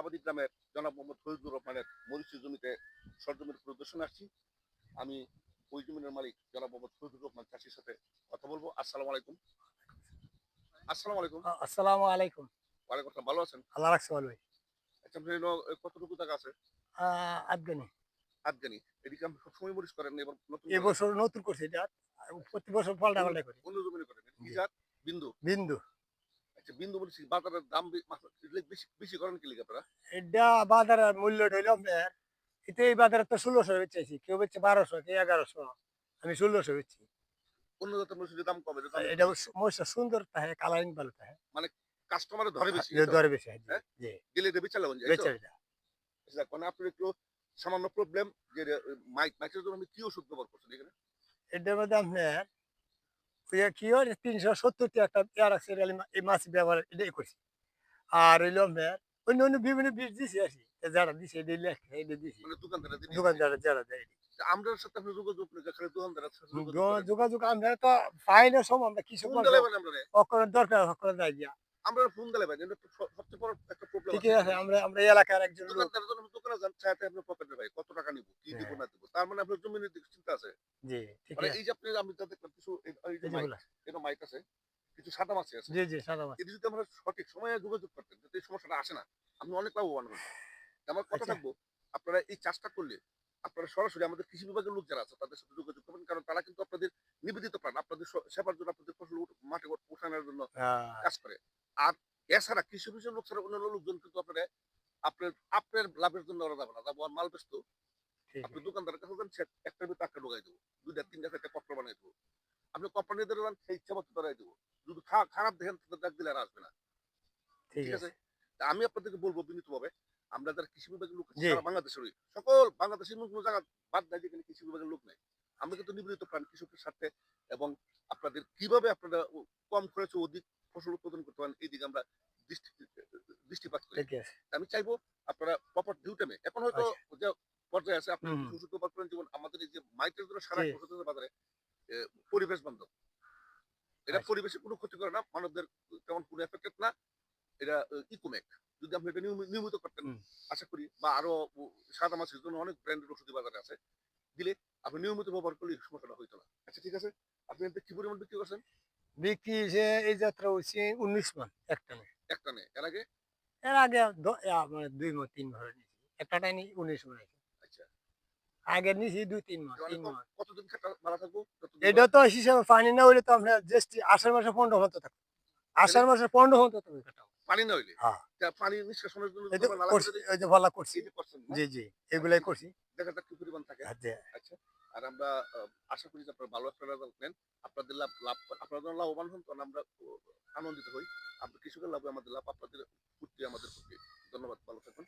তারাবাদী গ্রামের জনাব মোহাম্মদ ফজলুর রহমানের মরিচের জমিতে সরজমির পরিদর্শনে আসছি। আমি ওই জমির মালিক জনাব মোহাম্মদ ফজলুর রহমান চাষির সাথে কথা বলবো। আসসালামু আলাইকুম। আসসালামু আলাইকুম। আসসালামু আলাইকুম। ওয়ালাইকুম আসসালাম। ভালো আছেন? আল্লাহ রাখছে ভালো ভাই। আচ্ছা আপনার হলো কতটুকু জায়গা আছে? আফগানি। আফগানি। এদিকে আপনি সবসময় মরিচ করেন না, এবার নতুন করলেন? এবছর নতুন করছে এটা। প্রতি বছর পাল্টা অন্য পাল্টা করি। অন্য জমিনে করেন। এটা কি জি। জাত? বিন্দু। বিন্দু। আচ্ছা বিন্দু মরিচ বাজারের দাম বেশি বেশি করেন কি লিগে আপনারা? এটা বাজারের মূল্য হইল আপনার এটা এই বাজারে তো ১৬০০ বেচেছি। কেউ বেচছে ১২০০, কেউ ১১০০। আমি ১৬০০ বেচছি। অন্য জাতের মরিচের দাম কম, এটার দাম একটু এটা বেশি। মরিচটা সুন্দর থাকে, কালারিং ভালো থাকে। মানে কাস্টমারে ধরে বেশি, এই তো? দরে বেশি হয়। জি, হ্যাঁ? জি। গেলে এটা বেচা লাগান যায়, এই তো? বেচে এটা। যাক, মানে আপনার একটু সামান্য প্রবলেম যে মাইকের জন্য আপনি কি ওষুধ ব্যবহার করছেন এখানে? এটার মধ্যে আপনার কি হয় ৩৭০ টি একটা পেয়ারা সিরিয়াল এই মাছ ব্যবহার এটাই করছি। আর হইলো আপনার অন্য অন্য বিভিন্ন বীজ দিছি আরকি। যারা দিছে এটা লেখা এটা দিছি। মানে দোকানদাররা দিয়ে দিছে। দোকানদার যারা দেয়। তা আমরার সাথে আপনি যোগাযোগ করে খালি দোকানদারের সাথে যোগাযোগ করেন। যোগাযোগ আমরা তো পাই না সব আমরা কৃষক ফোন মানুষ দিলে পারেন আমরারে। অক্ষরের দরকার অক্ষরে যাই গিয়া। আমরারে ফোন দিলে পারেন। এটা তো সবচেয়ে বড় একটা প্রবলেম আছে ঠিকই আছে এখানে। আমরা আমরা এলাকার একজন লোক। দোকানদারের জন্য আপনি দোকানে যান, চাইতে আপনার পকেটে ভাই কত টাকা নিব, কি দিব হ্যাঁ, না দিব। তার মানে আপনার জমির দিকে চিন্তা আছে। জি ঠিকই মানে আছে। এই যে আপনি আমি যা দেখলাম কিছু এই যে এই যে মাইক, বলা। এটা মাইক আছে, কিছু সাদা মাছি আছে। জি, জি সাদা মাছ। এটা যদি আমরা সঠিক সময়ে যোগাযোগ করতেন যাতে এই সমস্যাটা আসে না, আপনি অনেক লাভবান হন। আমার কথা আচ্ছা, থাকবো, আপনারা এই চাষটা করলে আপনারা সরাসরি আমাদের কৃষি বিভাগের লোক যারা আছে তাদের সাথে যোগাযোগ করবেন, কারণ তারা কিন্তু আপনাদের নিবেদিত প্রাণ, আপনাদের সেবার জন্য, আপনাদের ফসল মাঠে উঠানোর জন্য আ কাজ করে। আর এছাড়া কৃষি বিষয়ের লোক ছাড়া অন্যান্য লোকজন কিন্তু আপনারা আপনার আপনার লাভের জন্য ওরা যাবে না, যাবো আর মাল বেচতো। ঠিক আপনি আছে। দোকানদারের কাছে যান, সে একটার ভিতরে একটা ঢোকাই দেবো, দুইটা তিনটা চারটা পত্র বানিয়ে দেবো। আপনি কোম্পানিদের যান, সেই ইচ্ছা মতো ধরাই দেবো। যদি খারাপ দেখেন তাদের ডাক দিলে আর আসবে না। ঠিক ঠিক আছে? আছে। তা আমি আপনাদেরকে বলবো বিনীতভাবে, আমরা যারা কৃষি বিভাগের লোক আছি জি, সারা বাংলাদেশেরই, সকল বাংলাদেশের এমন কোনো জায়গা বাদ নাই যেখানে কৃষি বিভাগের লোক নাই। আমরা কিন্তু নিবেদিত প্রাণ কৃষকের স্বার্থে, এবং আপনাদের কিভাবে আপনারা কম খরচে অধিক ফসল উৎপাদন করতে পারেন এইদিকে আমরা দৃষ্টি দৃষ্টিপাত করি। ঠিক আছে। তা আমি চাইবো আপনারা প্রপার ডিউ টাইমে, এখন হয়তো আচ্ছা। যে পর্যায়ে আছে আপনারা হুম, কিছু ওষুধ ব্যবহার করেন, যেমন আমাদের এই যে মাইটের জন্য সারা জি, একটা ওষুধ আছে বাজারে, পরিবেশ বান্ধব। এটা আচ্ছা। পরিবেশে কোনো ক্ষতি করে না, মানবদের তেমন কোনো এফেক্টেড না। এটা ইকোমেক। যদি আপনি এটা নিয়মিত করতেন, হুম। আশা করি, বা আরো সাদা মাছের জন্য অনেক ব্র্যান্ডের ওষুধ বাজারে আছে। দিলে আপনি নিয়মিত ব্যবহার করলে এই সমস্যাটা হইতো না। আচ্ছা ঠিক আছে। আপনি এতে কি পরিমাণ বিক্রি করছেন? বিক্রি হইছে এই যাত্রা হইছে ১৯ মান একটানে। একটানে। এর আগে? এর আগে মানে ২ মণ ৩ ভাবে নিছি। একটা টাইনি ১৯ মান আইছে। আচ্ছা। আগে নিছি ২-৩ মাস, মানে ৩ মাস। কতদিন খেটটা ভালো থাকবো? যতদিন এটা ভালো তো হিসাবে পানি না হইলে তো আপনার জ্যৈষ্ঠ আষাঢ় মাসে ১৫ মতো থাকে। তাইলে আষাঢ় মাসে ১৫ মতো তুমি কাটাও। পানি না হইলে? হ্যাঁ। তা পানি নিষ্কাশনের জন্য এই যদি যে আমরা নালা করে করছি, দেই, ওই যে ভালা করছি। এই যে করছেন না? জি, জি। আচ্ছা এগুলাই ঠিক আছে। করছি। দেখা যাক কি পরিমাণ থাকে। যে আচ্ছা। আর আমরা আশা করি যে আপনারা ভালো একটা রেজাল্ট নেন। আপনাদের লাভ লাভ আপনারা যেন লাভবান হন, তখন আমরা আনন্দিত হই। কৃষকের লাভে আমাদের লাভ, আপনাদের ফুর্তি আমাদের ফুর্তি। ধন্যবাদ। ভালো থাকুন।